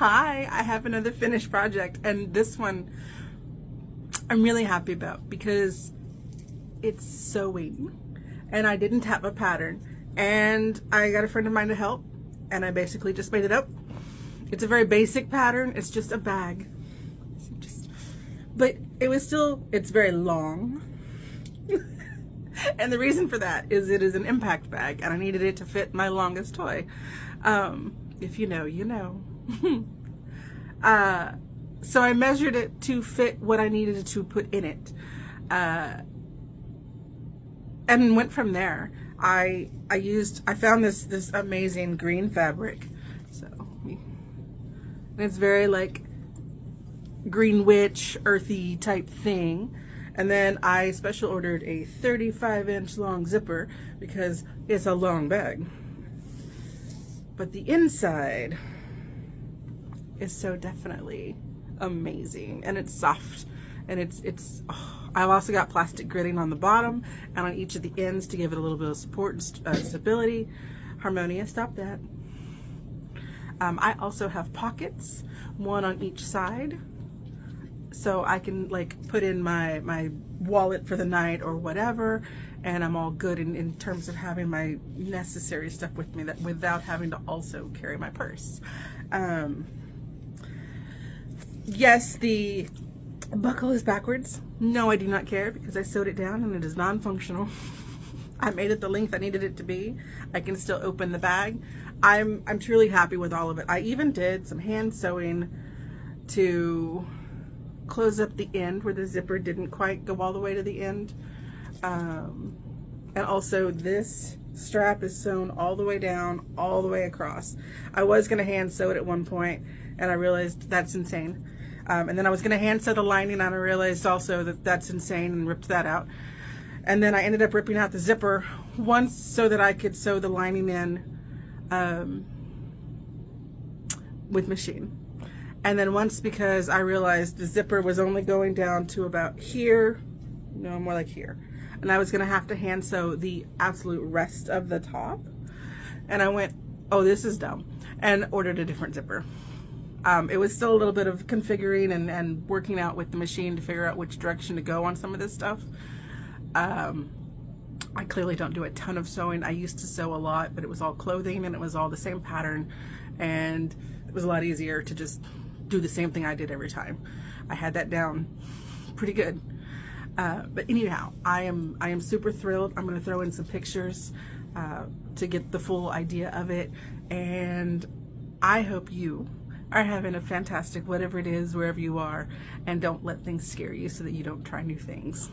Hi, I have another finished project, and this one I'm really happy about because it's sewing and I didn't have a pattern, and I got a friend of mine to help, and I basically just made it up. It's a very basic pattern. It's just a bag, but it's very long. And the reason for that is it is an impact bag, and I needed it to fit my longest toy. If you know, you know. So I measured it to fit what I needed to put in it, and went from there. I found this amazing green fabric, so and it's very like green witch, earthy type thing. And then I special ordered a 35-inch long zipper because it's a long bag. But the inside is so definitely amazing, and it's soft, and I've also got plastic gridding on the bottom and on each of the ends to give it a little bit of support and stability. Harmonia, stop that. I also have pockets, one on each side, so I can like put in my wallet for the night or whatever, and I'm all good in terms of having my necessary stuff with me without having to also carry my purse. Yes, the buckle is backwards. No, I do not care because I sewed it down and it is non-functional. I made it the length I needed it to be. I can still open the bag. I'm truly happy with all of it. I even did some hand sewing to close up the end where the zipper didn't quite go all the way to the end. And also this strap is sewn all the way down, all the way across. I was gonna hand sew it at one point, and I realized that's insane. And then I was gonna hand sew the lining, and I realized also that that's insane, and ripped that out. And then I ended up ripping out the zipper once so that I could sew the lining in with machine. And then once because I realized the zipper was only going down to about here, no, more like here. And I was gonna have to hand sew the absolute rest of the top. And I went, oh, this is dumb, and ordered a different zipper. It was still a little bit of configuring and working out with the machine to figure out which direction to go on some of this stuff. I clearly don't do a ton of sewing. I used to sew a lot, but it was all clothing and it was all the same pattern, and it was a lot easier to just do the same thing I did every time. I had that down pretty good. But anyhow, I am super thrilled. I'm going to throw in some pictures to get the full idea of it, and I hope you are having a fantastic whatever it is wherever you are, and don't let things scare you so that you don't try new things.